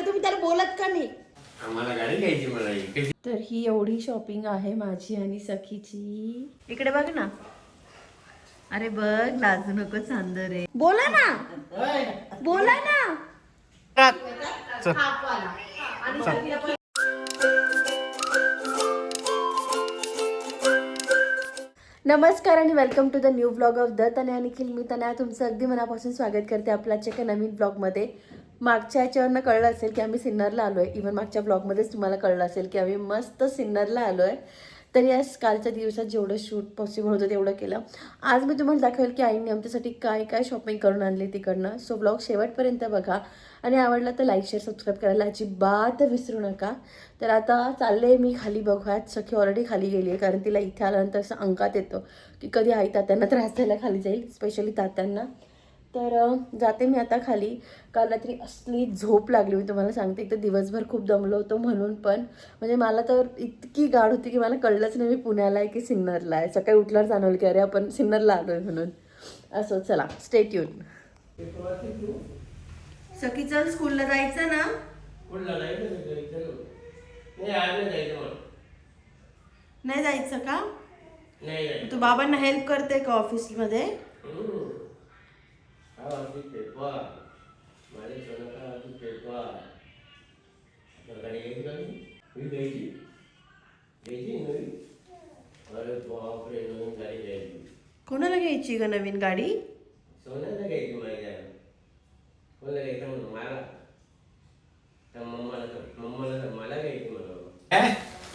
तुम्ही त्याला बोलत का नाही? आम्हाला गाडी घ्यायची मला ही. तर ही एवढी शॉपिंग आहे माझी आणि सखीची. इकडे बघ ना. अरे बघ, लाजू नको चांदर रे. बोला ना, बोला ना. नमस्कार आणि welcome to the new blog of the Tanaya Nikhil. मी तनया तुमचं अगदी मनापासून स्वागत करते आपल्या एका नवीन ब्लॉगमध्ये. मागच्या ह्याच्यावरनं कळलं असेल की आम्ही सिन्नरला आलो आहे. इव्हन मागच्या ब्लॉगमध्येच तुम्हाला कळलं असेल की आम्ही मस्त सिन्नरला आलो आहे. तर यास कालच्या दिवसात जेवढं शूट पॉसिबल होतं तेवढं केलं. आज मी तुम्हाला दाखवेल की आईने आमच्यासाठी काय काय शॉपिंग करून आणली तिकडनं. सो ब्लॉग शेवटपर्यंत बघा आणि आवडला तर लाईक शेअर सबस्क्राईब करायला अजिबात विसरू नका. तर आता चालले मी खाली बघूयात. सखी ऑलरेडी खाली गेली आहे कारण तिला इथे आल्यानंतर असं अंकात येतं की कधी आई तात्यांना त्रास द्यायला खाली जाईल, स्पेशली तात्यांना. तर जाते मी आता खाली. काल रात्री असली झोप लागली, मी तुम्हाला सांगते. एक तर दिवसभर खूप दमलो होतो म्हणून पण म्हणजे मला तर इतकी गाढ होती की मला कळलंच नाही मी पुण्याला आहे की सिन्नरला आहे. सकाळी उठल्यावर जाणवलं की अरे आपण सिन्नरला आलो आहे म्हणून. असं चला स्टे ट्यून. सखी चल स्कूलला जायचं ना. नाही जायचं का? तू बाबांना हेल्प करते का ऑफिसमध्ये? कोणाला घ्यायची ग नवीन गाडी? सोन्याला घ्यायची माझ्या. कोणाला घ्यायचं म्हणून मला. तर मम्माला मला घ्यायची मला.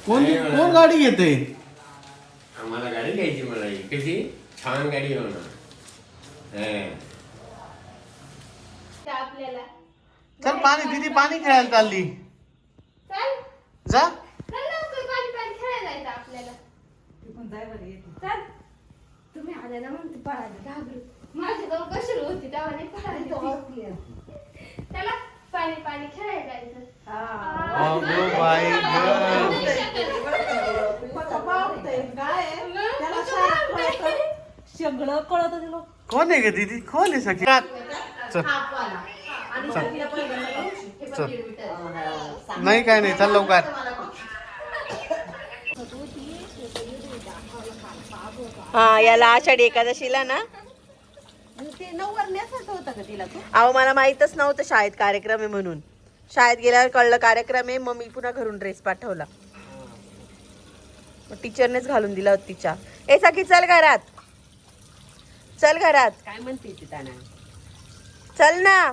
कोण गाडी घेते? आम्हाला गाडी घ्यायची मला ही. कशी छान गाडी होणार. आपल्याला चल पाणी दिदी पाणी खेळायला चालली. जा खेळायला जायचं आपल्याला. चल तुम्ही आले ना म्हणते पळाली घाबरू. माझी जाऊ कशी होती तेव्हा नाही पळाली. त्याला पाणी पाणी खेळायला जायचं. अगं बाई सगळं कळत तिला. कोण आहे ग दीदी? कोण आहे सखी? चल चल. नाही काय नाही, चल लवकर. हा याला आषाढी एकादशीला ना. ते नऊवार नेसत होतं का तिला तू? अहो मला माहीतच नव्हतं शाळेत कार्यक्रम आहे म्हणून. शाळेत गेल्यावर कळलं कार्यक्रम आहे, मग मी पुन्हा घरून ड्रेस पाठवला. मग टीचरनेच घालून दिला होता तिच्या. ए सखी चल घरात, चल घरात. काय म्हणते ती ताना? चल ना.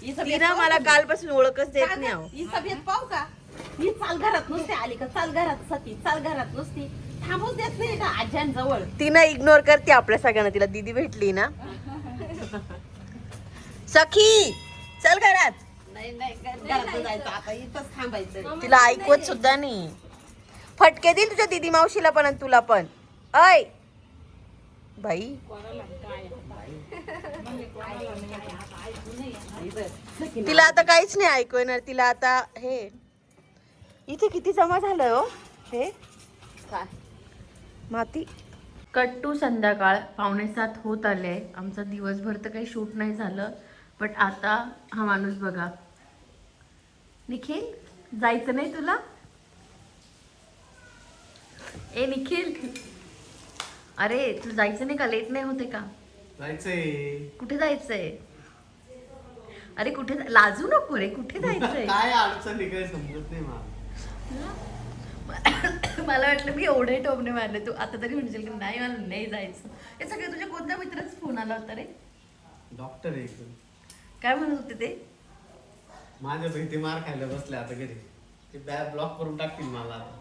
ती ना मला कालपासून ओळखच देत नाही. अहो ही सभेत पाहू का? ही चाल घरात नुसते आली का चाल घरात सती चाल घरात नुसती थांबूच देत नाही का आज्यांजवळ. ती ना इग्नोर करते आपल्या सगळ्यांना. तिला दीदी भेटली ना. सखी चल घरात. नाही नाही घरात जायचं आता इथंच थांबायचं. तिला ऐकवत सुद्धा नाही. फटके देईल तुझ्या दीदी मावशीला पण आणि तुला पण. ऐ बाई तिला आता काहीच नाही ऐकू येणार. तिला आता हे इथे किती जमा झालंय हो हे काय माती. कट्टू संध्याकाळ 6:45 होत आले. आमचा दिवसभर तर काही शूट नाही झालं. बट आता हा माणूस बघा. निखिल जायचं नाही तुला? ए निखिल अरे तू जायचं नाही का? लेट नाही होते का? जायचंय. कुठे जायचंय? अरे कुठे लाजू नको रे. कुठे जायचंय? काय अडचणी काय समजत नाही मला. मला वाटलं मी एवढे टोमणे मारले. तू आता तरी म्हणशील की नाही मला नाही जायचं. हे सगळे तुझ्या कोणत्या मित्राचा फोन आला होता रे? डॉक्टर आहे. काय म्हणत होते ते? माझ्या भीती मार खायला बसले आता घरी. ते बॅग ब्लॉक करून टाकतील मला आता.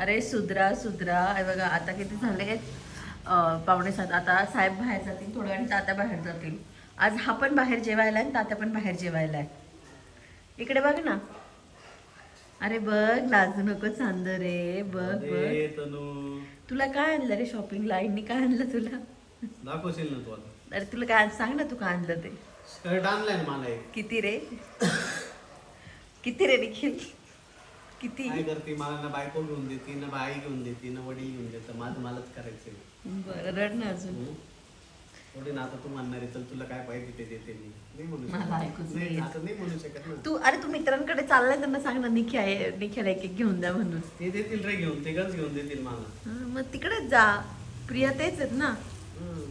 अरे सुधरा सुधरा. हे बघा आता किती झाले 6:45. आता साहेब बाहेर जातील थोड्या वेळाने, तात्या बाहेर जातील. आज हा पण बाहेर जेवायला आहे, तात्या पण बाहेर जेवायला आहे. इकडे बघ ना. अरे बघ लाजू नको चांदर रे. बघ बघ तुला काय आणलं रे शॉपिंगला? आईने काय आणलं तुला? दाखवशील ना तू आता? अरे तुला काय सांग ना तू काय आणलं ते. शर्ट आणलाय ना मला एक. किती रे? किती रे निखिल? किती? काय करते? मला ना बायको घेऊन देते ना बाई घेऊन देते ना वडील घेऊन देतं. माझं मलाच करायचंय. बरं रड ना अजून. थोडी ना आता तू म्हणणार आहे, चल तुला काय पाहिजे ते देते मी. नाही म्हणू शकत. मला ऐकूच नाही नाही, येत. आता नाही म्हणू शकत ना. अरे तू मित्रांकडे चाललाय त्यांना सांग ना निख्याला एक एक घेऊन द्या म्हणून. ते देतील रे घेऊन, ते गंज घेऊन देतील मला. हा, मग तिकडेच जा. प्रिया तेच आहेत ना. हम्म.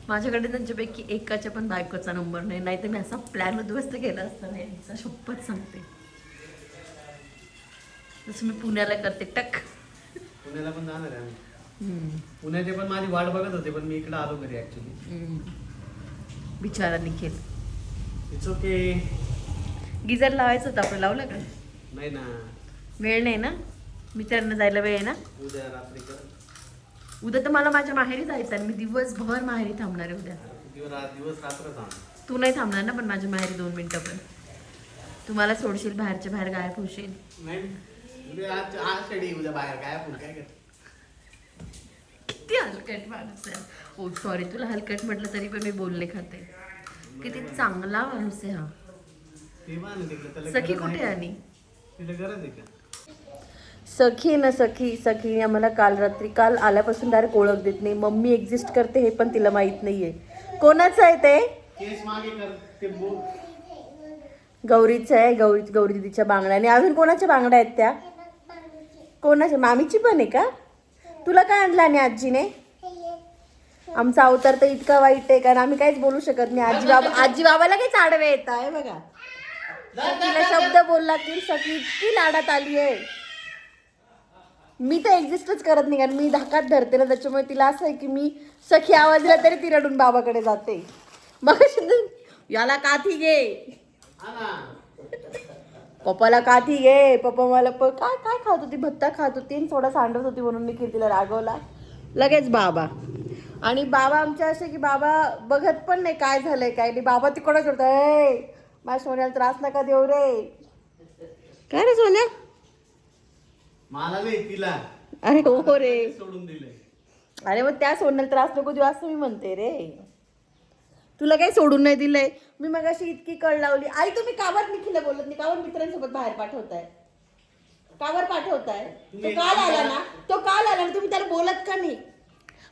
माझ्याकडे त्यांच्यापैकी एकाच्या पण बायकोचा नंबर नाही तर मी असा प्लॅन उद्ध्वस्त केला असता नाही यांचा शपथ सांगते. जसं मी पुण्याला करते टक. पुण्याला पण जाणार आहे आम्ही. हम्म. पुण्याचे पण माझी वाट बघत होते, पण मी इकडे आलो घरी ऍक्च्युली. बिचारा निखिल. It's okay. गिझर लावायचं होतं आपण लावलं का? नाही ना, वेळ नाही ना मित्रांना जायला वेळ आहे ना. उद्या रात्री कर. उद्या तर मला माझ्या माहेरी जायचं आहे. मी दिवसभर माहेरी थांबणार आहे उद्या. दिवस रात्र थांब. तू नाही थांबणार ना पण माझ्या माहेरी 2 मिनिटं पण. तू मला सोडशील बाहेरच्या बाहेर गायब होशील. नाही उद्या आज शेडी उद्या बाहेर काय आपण काय कर. किती हलकट माणूस आहे. ओ सॉरी तुला हलकट म्हटलं तरी पण मी बोलले खाते. किती चांगला माणूस आहे हा. ते मान तिकडे त्याला सखी गरज आहे कुठे का? आली? तिला गरज आहे का? सखी ना सखी आम्हाला काल आल्यापासून डायरेक्ट ओळख देत नाही. मम्मी एक्झिस्ट करते हे पण तिला माहित नाहीये. कोणाचं आहे ते? केस मागे कर ते बोल. गौरीचं आहे. गौरी दिदीच्या बांगड्या. आणि अजून कोणाच्या बांगड्या आहेत त्या? कोणाच्या? मामीची पण आहे का? तुला काय आणलं आणि आजीने? आमचा अवतार तर इतका वाईट आहे कारण आम्ही काहीच बोलू शकत नाही. आजी बाबाला काहीच आडवे येत आहे बघा. तिला शब्द बोलला की सखी इतकी लाडात आली आहे. मी तर एक्झिस्टच करत नाही कारण मी धाकात धरते ना. त्याच्यामुळे तिला असं आहे की मी सखी आवाज दिला तरी ती रडून बाबाकडे जाते. मग याला काठी घे, हा ना. पप्पाला काठी घे. पप्पा मला काय काय खात होती? भत्ता खात होती आणि थोडा सांडत होती म्हणून निखिल तिला रागवला. लगेच बाबा. आणि बाबा आमच्या असे की बाबा बघत पण नाही काय झालंय काय नाही. बाबा तिकडच होता. माझ्या सोन्याला त्रास नका देऊ रे. काय रे सोन्या? मला नाही तिला. अरे हो रे. सोडून दिले. अरे मग त्या सोन्याला त्रास नको देऊ असं मी म्हणते रे. तुला काही सोडून नाही दिलंय. मी मग अशी इतकी कळ लावली. आई तुम्ही कावर निखिलला बोलत नाही? कावर मित्रांसोबत बाहेर पाठवताय? कावर पाठवताय? तो काल आला ना तुम्ही त्याला बोलत का नाही?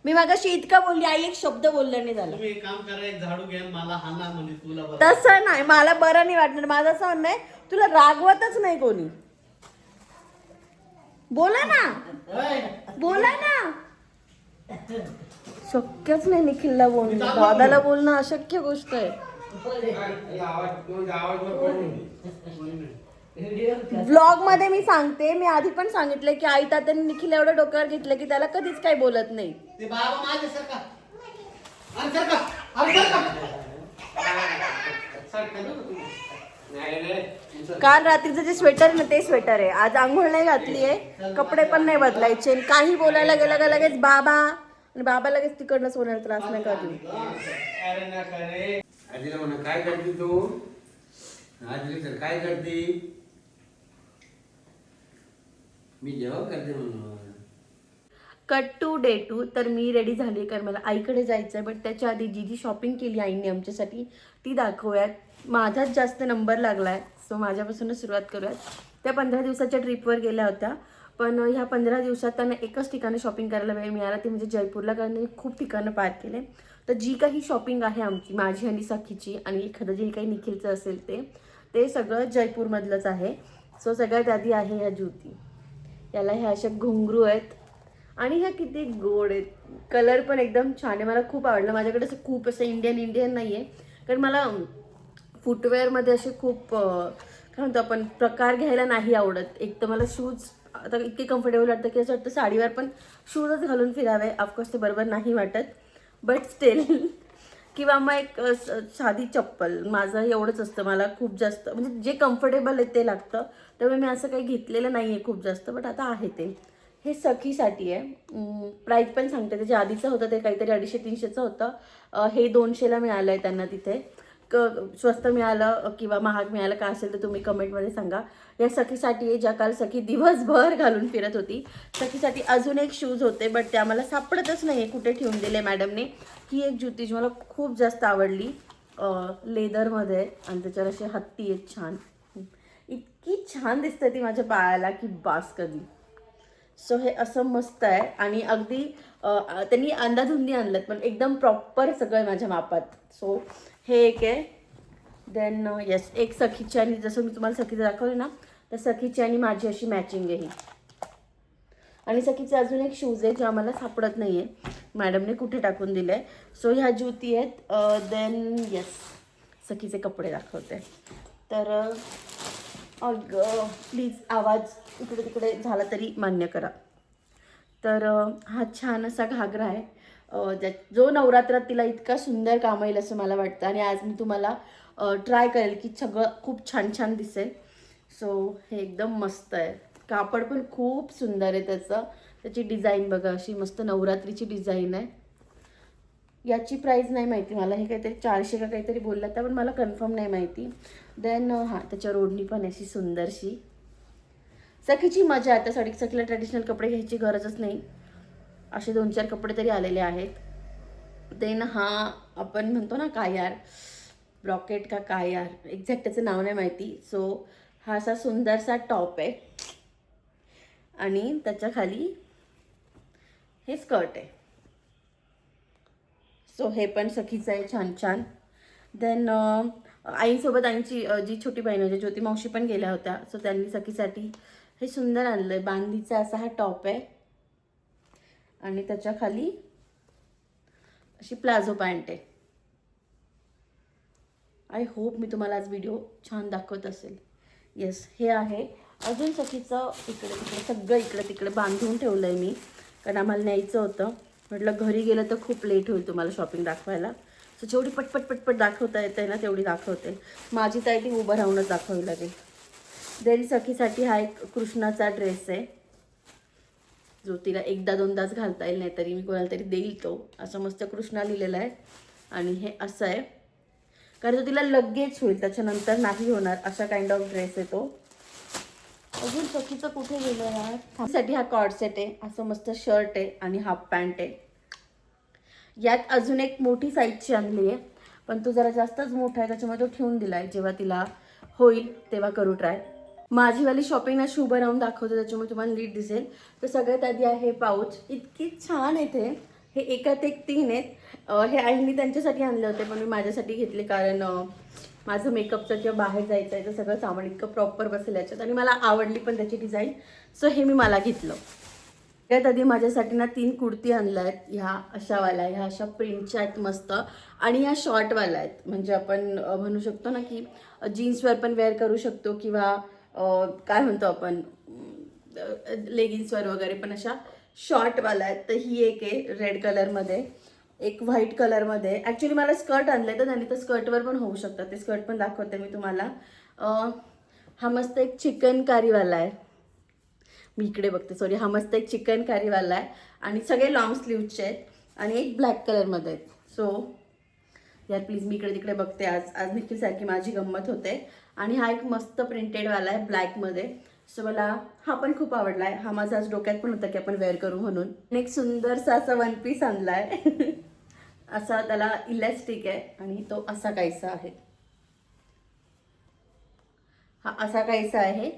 मी मग अशी इतका बोलली. आई एक शब्द बोलला नाही झाला. तुम्ही एक काम करा, एक झाडू घ्या मला हाना म्हणजे तुला बरं. तसं नाही. मला बरं नाही वाटणार. माझं असं म्हणणं आहे तुला रागवतच नाही कोणी. बोला ना. शक्यच नाही निखिलला बोलणं. दादाला बोलणं अशक्य गोष्ट आहे. व्लॉग मध्ये मी सांगते, मी आधी पण सांगितलं की आई तात्याने निखिल एवढं डोक्यावर घेतलं की त्याला कधीच काही बोलत नाही. ते बाबा माझ्यासारखा. काल रात्रीचं जे स्वेटर आहे ना ते स्वेटर आहे. आज आंघोळ नाही घातली आहे. कपडे पण नाही बदलायचे. काही बोलायला गेलं का लगेच बाबा. आणि बाबा लगेच तिकडनं सोन्याला त्रास नका देऊ. आजीला म्हणा काय करते तू? आजीला सर काय करते? मी जेव्हा करते म्हणून. Cut to day 2. तर मी रेडी झाली कारण मला आईकडे जायचं आहे. बट त्याच्या आधी जी शॉपिंग केली आईने आमच्यासाठी ती दाखवूयात. माझाच जास्त नंबर लागला आहे सो माझ्यापासूनच सुरुवात करूयात. त्या 15 दिवसाच्या ट्रिपवर गेल्या होत्या. पण ह्या 15 दिवसात त्यांना एकच ठिकाणी शॉपिंग करायला वेळ मिळाला ते म्हणजे जयपूरला. कारण त्यांनी खूप ठिकाणं पार केले. तर जी काही शॉपिंग आहे आमची, माझी आणि सखीची आणि एखादं जे काही निखिलचं असेल ते सगळं जयपूरमधलंच आहे. सो सगळ्यात आधी आहे ह्या ज्योती. याला ह्या अशा घुंगरू आहेत आणि ह्या किती गोड आहेत. कलर पण एकदम छान आहे. मला खूप आवडलं. माझ्याकडे असं खूप असं इंडियन नाही आहे कारण मला फुटवेअरमध्ये असे खूप काय म्हणतो आपण प्रकार घ्यायला नाही आवडत. एक तर मला शूज आता इतके कम्फर्टेबल वाटतं की असं वाटतं साडीवर पण शूजच घालून फिरावे. ऑफकोर्स ते बरोबर नाही वाटत बट स्टिल. किंवा मग एक साधी चप्पल. माझं एवढंच असतं. मला खूप जास्त म्हणजे जे कम्फर्टेबल आहे ते लागतं. त्यामुळे मी असं काही घेतलेलं नाही आहे खूप जास्त. बट आता आहे ते. हे सखीसाठी आहे. प्राईस पण सांगते. त्याच्या आधीचं होतं ते काहीतरी 250-300चं होतं. हे 200ला मिळालं आहे त्यांना तिथे. स्वस्त मिळालं किंवा महाग मिळालं काय असेल तर तुम्ही कमेंटमध्ये सांगा. या सखीसाठी आहे ज्या काल सखी दिवसभर घालून फिरत होती. सखीसाठी अजून एक शूज होते बट ते आम्हाला सापडतच नाही आहे कुठे ठेवून दिले मॅडमने. ही एक जुती जी मला खूप जास्त आवडली. लेदरमध्ये आणि त्याच्यावर असे हत्ती आहेत छान. इतकी छान दिसते ती माझ्या पायाला की बास कधी. सो हे असं मस्त आहे आणि अगदी त्यांनी अंदाधुंदी आणलं पण एकदम प्रॉपर सगळं आहे माझ्या मापात. सो हे एक आहे. देन येस एक सखीची आणि जसं मी तुम्हाला सखीचं दाखवलं ना तर सखीची आणि माझी अशी मॅचिंग आहे ही. आणि सखीचे अजून एक शूज आहे जे आम्हाला सापडत नाही आहे, मॅडमने कुठे टाकून दिलं आहे. सो ह्या ज्युती आहेत. देन येस सखीचे कपडे दाखवते. तर प्लीज आवाज इकडे तिकडे झाला तरी मान्य करा. तर हा छान असा घागरा आहे जो नवरात्रात तिला इतका सुंदर काम येईल असं मला वाटतं. आणि आज मी तुम्हाला ट्राय करेल की सगळं खूप छान छान दिसेल. सो हे एकदम मस्त आहे. कापड पण खूप सुंदर आहे त्याची डिझाईन बघा अशी मस्त नवरात्रीची डिझाईन आहे. याची प्राईस नाही माहिती मला, हे काहीतरी 400 का काहीतरी बोलला त्या पण मला कन्फर्म नाही माहिती. देन हां त्याच्यावर ओढणी पण अशी सुंदरशी. सखीची मजा आहे. त्यासाठी सखीला ट्रॅडिशनल कपडे घ्यायची गरजच नाही, असे 2-4 कपडे तरी आलेले आहेत. देन हा आपण म्हणतो ना काय यार ब्रॉकेट का काय यार एक्झॅक्ट त्याचं नाव नाही माहिती. सो हा असा सुंदरसा टॉप आहे आणि त्याच्या खाली हे स्कर्ट आहे. सो हे पण सखीचं आहे छान छान. देन आईसोबत आईची जी छोटी बहीण होती ज्योती मावशी पण गेल्या होत्या. सो त्यांनी सखीसाठी हे सुंदर आणलं आहे. बांधीचा असा हा टॉप आहे आणि त्याच्या खाली अशी प्लाझो पॅन्ट आहे. आय होप मी तुम्हाला आज व्हिडिओ छान दाखवत असेल. येस हे आहे. अजून सखीचं इकडे तिकडे सगळं इकडे तिकडे बांधून ठेवलं आहे मी, कारण आम्हाला न्यायचं होतं. म्हटलं घरी गेलं तर खूप लेट होईल तुम्हाला शॉपिंग दाखवायला. सो जेवढी पटपट पटपट दाखवता येते ना तेवढी दाखवते. माझी ताई ती उभं राहूनच दाखवावी लागेल. देन सखीसाठी हा एक कृष्णाचा ड्रेस आहे जो तिला 1-2दाच घालता येईल, नाही तरी मी कोणाला तरी देईल तो. असं मस्त कृष्णा लिहिलेला आहे आणि हे असं आहे कारण तो तिला लगेच होईल त्याच्यानंतर नाही होणार अशा काइंड ऑफ ड्रेस आहे तो. अजून सखीचं कुठे गेलं यार. साठी हा कॉर्ड सेट आहे. असं मस्त शर्ट आहे आणि हाफ पॅन्ट आहे. यात अजून एक मोठी साईजची आणली आहे पण तो जरा जास्तच मोठा आहे त्याच्यामुळे तो ठेवून दिला आहे. जेव्हा तिला होईल तेव्हा करू ट्राय. माझीवाली शॉपिंग ना शुभ राहून दाखवते त्याच्यामुळे तुम्हाला नीट दिसेल. तर सगळ्यात आधी आहे पाऊच. इतकी छान आहे हे एकात एक 3 आहेत. हे आईंनी त्यांच्यासाठी आणले होते पण मी माझ्यासाठी घेतले कारण माझं मेकअपचं किंवा बाहेर जायचं आहे तर सगळं सामान इतकं प्रॉपर बसेल याच्यात आणि मला आवडली पण त्याची डिझाईन. सो हे मी मला घेतलं. त्यात आधी माझ्यासाठी ना 3 कुर्ती आणल्या आहेत. ह्या अशावाल्या ह्या अशा प्रिंटच्या आहेत मस्त आणि ह्या शॉर्टवाल्या आहेत. म्हणजे आपण म्हणू शकतो ना की जीन्सवर पण वेअर करू शकतो किंवा काय म्हणतो आपण लेगिन्सवर वगैरे पण अशा शॉर्टवाल्या आहेत. तर ही एक आहे रेड कलरमध्ये, एक व्हाईट कलरमध्ये. ॲक्च्युली मला स्कर्ट आणलं तर त्यांनी तर स्कर्टवर पण होऊ शकतात. ते स्कर्ट पण दाखवते मी तुम्हाला. हा मस्त एक चिकन कारीवाला आहे. मी इकडे बघते सॉरी. हा मस्त एक चिकन कारीवाला आहे आणि सगळे लॉंग स्लीवचे आहेत आणि एक ब्लॅक कलरमध्ये आहेत. सो यार प्लीज मी इकडे तिकडे बघते. आज निखिलसारखी माझी गंमत होते. आणि हा एक मस्त प्रिंटेडवाला आहे ब्लॅकमध्ये. सो मला हा पण खूप आवडला आहे. हा माझा आज डोक्यात पण होता की आपण वेअर करू म्हणून. एक सुंदरसा असा 1 पीस आणला आहे असा त्याला इलॅस्टिक आहे आणि तो असा काहीसा आहे. हा असा काहीसा आहे.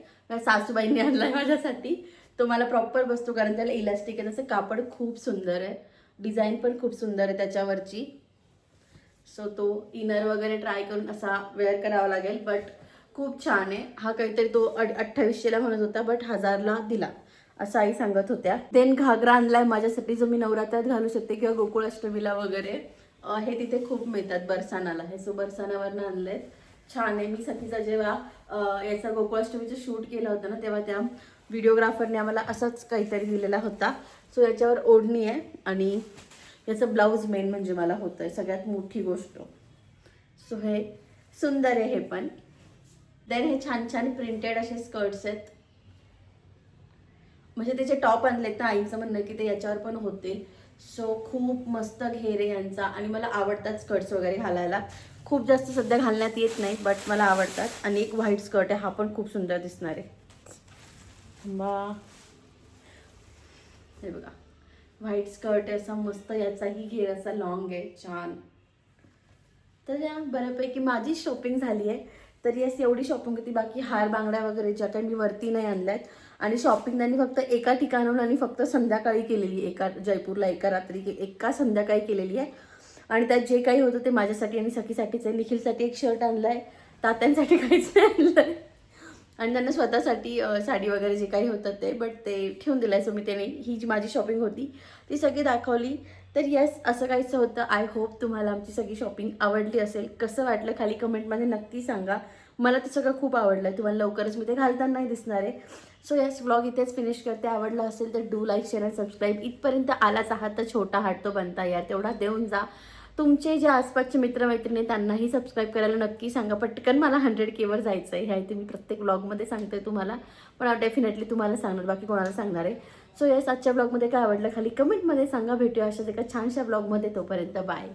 सासूबाईंनी आणला आहे माझ्यासाठी. तो मला प्रॉपर बसतो कारण त्याला इलॅस्टिक आहे. तसं कापड खूप सुंदर आहे, डिझाईन पण खूप सुंदर आहे त्याच्यावरची. सो तो इनर वगैरे ट्राय करून असा वेअर करावा लागेल बट खूप छान आहे. हा काहीतरी तो 2800ला म्हणत होता बट 1000ला दिला असं आई सांगत होत्या. देन घागरा आणलाय माझ्यासाठी जो मी नवरात्रात घालू शकते किंवा गोकुळाष्टमीला वगैरे. हे तिथे खूप मिळतात बरसानाला. हे सो बरसानावरनं आणलंय. छान आहे. मी सखीचा जेव्हा याचा गोकुळाष्टमीचं शूट केलं होतं ना तेव्हा त्या व्हिडिओग्राफरने आम्हाला असंच काहीतरी दिलेला होता. सो याच्यावर ओढणी आहे आणि याचं ब्लाऊज मेन म्हणजे मला होतं आहे सगळ्यात मोठी गोष्ट. सो हे सुंदर आहे हे पण. देन हे छान छान प्रिंटेड असे स्कर्ट्स आहेत. म्हणजे त्याचे टॉप आणलेत ना आईचं म्हणणं की ते याच्यावर पण होतील. सो खूप मस्त घेरे यांचा आणि मला आवडतात स्कर्ट्स वगैरे घालायला. खूप जास्त सध्या घालण्यात येत नाही बट मला आवडतात. आणि एक व्हाईट स्कर्ट आहे. हा पण खूप सुंदर दिसणार आहे. हे बघा व्हाईट स्कर्ट आहे असा मस्त. याचाही घेर असा लॉंग आहे छान. तर या बऱ्यापैकी माझी शॉपिंग झाली आहे. तर येस एवढी शॉपिंग होती. बाकी हार बांगड्या वगैरे ज्या काही मी वरती नाही आणल्यात. आणि शॉपिंग त्यांनी फक्त एका ठिकाणाहून आणि फक्त संध्याकाळी केलेली आहे. एका जयपूरला एका संध्याकाळी केलेली आहे. आणि त्यात जे काही होतं ते माझ्यासाठी आणि सखीसाठीच आहे. निखिलसाठी एक शर्ट आणलं आहे, तात्यांसाठी काहीच नाही आणलं आहे. आणि त्यांना स्वतःसाठी साडी वगैरे जे काही होतं ते, बट ते ठेवून दिलं आहे. सो मी त्याने ही जी माझी शॉपिंग होती ती सगळी दाखवली. तर येस असं काहीच होतं. आय होप तुम्हाला आमची सगळी शॉपिंग आवडली असेल. कसं वाटलं खाली कमेंटमध्ये नक्की सांगा. मला ते सगळं खूप आवडलं आहे. तुम्हाला लवकरच मी ते घालतानाही दिसणार आहे. सो येस व्लॉग इथेच फिनिश करते. आवडलं असेल तर डू लाईक शेअर आणि सबस्क्राईब. इथपर्यंत आलाच आहात तर छोटा हात तो बनता यार, तेवढा देऊन जा. तुमचे जे आसपासचे मित्रमैत्रिणी त्यांनाही सबस्क्राईब करायला नक्की सांगा. पटकन मला 100K वर जायचं आहे. ह्या मी प्रत्येक व्लॉगमध्ये सांगते तुम्हाला, पण डेफिनेटली तुम्हाला सांगणार, बाकी कोणाला सांगणार आहे. सो येस आजच्या ब्लॉगमध्ये काय आवडलं खाली कमेंटमध्ये सांगा. भेटूया अशाच एका छानशा ब्लॉगमध्ये. तोपर्यंत बाय.